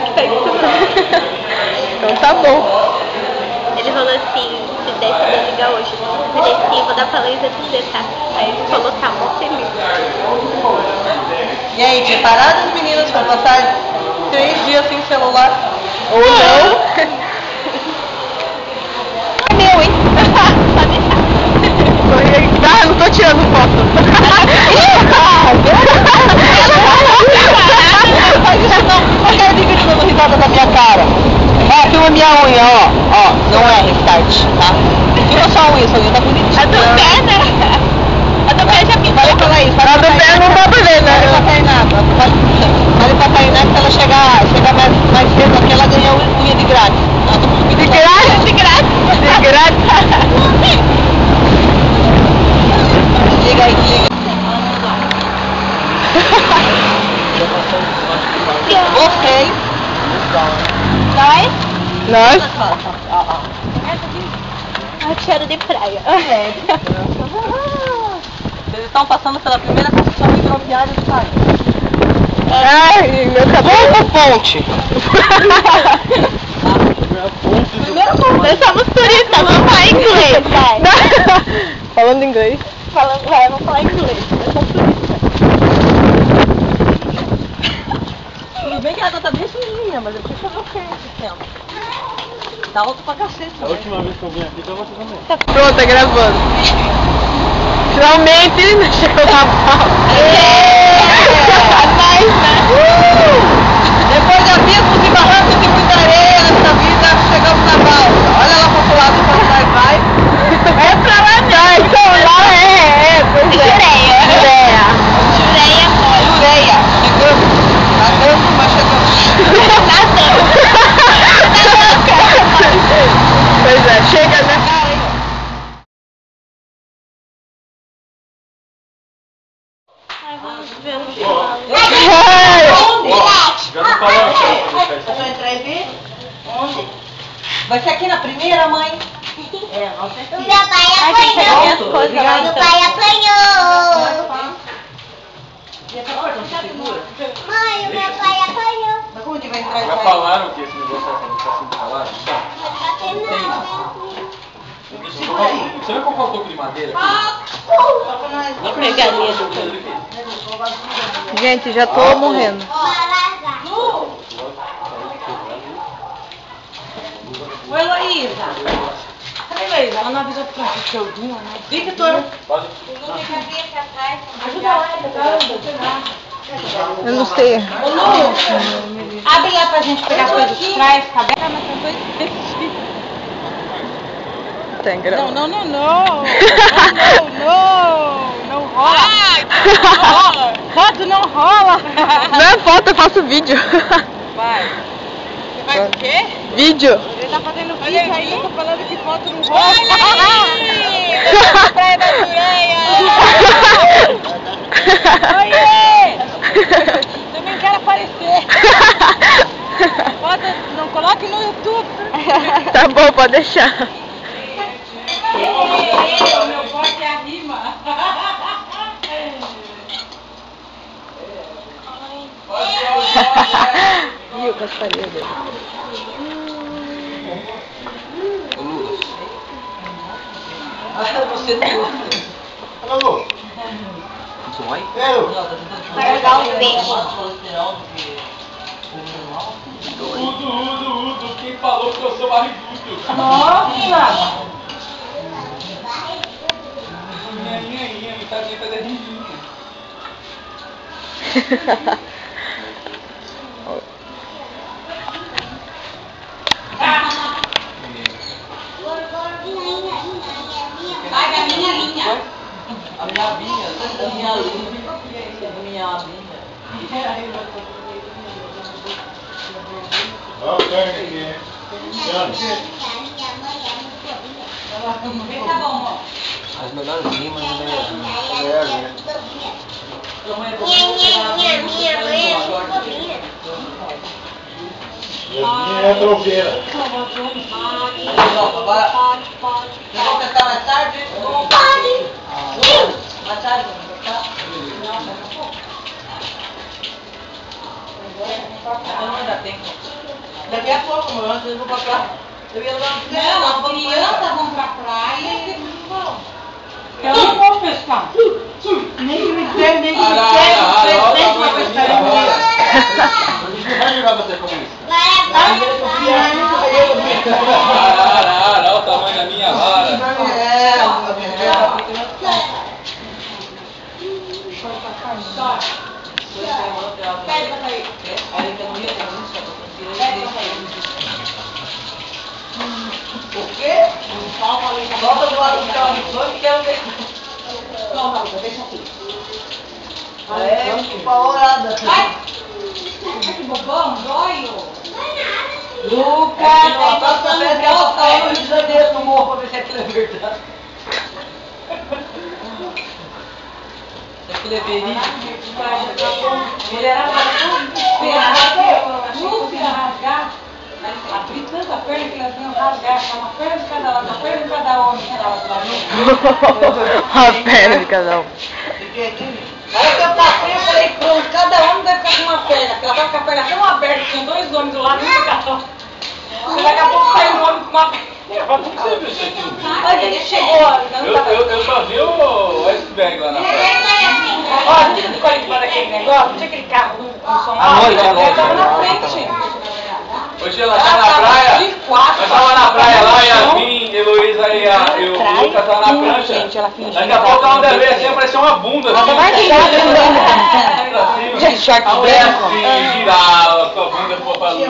que tá ensinando. Então tá bom. Ele falou assim, se der pra ligar hoje, eu falei assim, vou dar pra Luísa dizer, tá? Aí ele falou, tá, mó feliz. E aí, preparadas meninas pra passar 3 dias sem celular? Ou não? É meu, hein? Pode deixar. Ah, não tô tirando foto. Não faz isso não. Eu quero ver ele dando risada na minha cara. Ó, filma minha unha, ó. Ó, não é restart, tá? Filma só a unha, sua unha tá bonitinha. A do pé, né? A do pé já pintou. Falei pra Laís, A do pé não dá pra ver, né? Falei pra Tainá, falei pra Tainá que se ela chegar mais cedo aqui, ela ganha unha de grátis. De grátis? De grátis. De grátis? Liga aí, liga. Vocês. Nós? Nós? Cheiro de praia. Vocês estão passando pela primeira construção hidroviária do país. Ai, meu cabelo. Ponte. Nós somos turistas, vamos falar inglês, vai. Falando inglês. Vamos falar inglês. Nós somos turistas. Tudo bem que a água tá bem sujinha, mas eu preciso fazer esse tempo. Tá alto pra cacete. A última vez que eu vim aqui, então você também. Pronto, tá gravando. Finalmente chegou na pauta. Depois de abismos e barrancos de muita areia nessa vida, chegamos na balsa. Olha lá pro lado quando vai. É pra lá, não. Então lá pois é. Jureia. Jureia. Chegamos. Nadando, mas chegamos. Pois é, chega, né? Ai, vamos ver no final. Já não falou Deixa eu entrar e ver. Onde? Vai ser aqui na primeira, mãe? É, nossa. O meu pai Ai, tem que pegar minhas apanhou. coisas lá, Meu então. pai apanhou. E essa porta não se segura? Mãe, o meu pai apanhou. Mas como onde vai entrar e Já sair? falaram que esse negócio tá sendo falado? Segura aí. Você vai comprar um pouco de madeira aqui? Só pra nós. Não pegar precisa ali. de madeira aqui. Gente, já tô morrendo. Oi, Heloísa. Cadê a Heloísa? Ela não avisou pra gente que eu vinha, né? Victor. Pode. Ajuda lá, Eu não sei. Ô, Lu, abre lá pra gente pegar as coisas de trás, cabeça. Mas tem coisa desse tipo. Tem grava. Não. Não rola. Foto não rola. Não é foto, eu faço vídeo. Vai. Você faz o quê? Vídeo. Ele tá fazendo vídeo aí. Eu tô falando que foto não rola. Olha aí! Na praia da Jureia! Oiê! Também quero aparecer. Foto, não coloque no YouTube. Tá bom, pode deixar. O meu forte é a rima. E o passarinho dele? Você tem. Alô, Lu. Isso vai? É, Lu. Vai jogar os peixes. Udo, quem falou que eu sou barrigudo? Nossa! Minha, metadinha tá derritinha. Vai, a minha linha. A minha vinha, a minha linha. A minha vinha. Ó, o Tânia aqui. Tá bom, ó. As melhores rimas do Minha mãe é muito bobinha. Minha é tropeira. Agora, vamos tentar mais tarde? Pode. Mais tarde, vamos tentar? Não, Não ainda tem. Daqui a pouco, mano, antes eu vou pra praia. Eu ia lá no Não, as crianças vão pra praia e eles não vão. Eu não vou pescar. Nem que me dê, nem que me dê, nem que eu pescaria um dia. Vai jogar você como isso. Vai, Olha o tamanho da minha vara. O quê? Volta do lado do carro do sonho que quero ver. Não, não, deixa aqui. É, uma olhada. Ai, que bobão, dói. Lucas, a próxima vez que ela tá no Rio de Janeiro no morro pra ver se aquilo é verdade. Se aquilo é verídico. Mulherada tudo esperada. Nunca rasgar. Abrir tanta perna que elas vinham rasgar. Uma perna de cada lado, uma perna de cada homem. As pernas de cada um. Aí que eu passei, eu falei, pronto, cada homem vai ficar com uma perna. Ela vai ficar com a perna tão aberta, tinha dois homens do lado, um de cada um. Daqui a pouco sai um homem com uma perna. A gente chegou, Eu só vi o iceberg lá na praia. ó, a gente ficou ali fora daquele negócio, tinha aquele carro no São Paulo, noite, à noite. eu tava na frente. Hoje ela tá na praia, nós tava na praia lá, Yasmin, Heloísa e o Lucas tava na prancha. Daqui a pouco ela deve ver assim, apareceu uma bunda assim. Gente, short A mulher assim, girava com a bunda pra luz.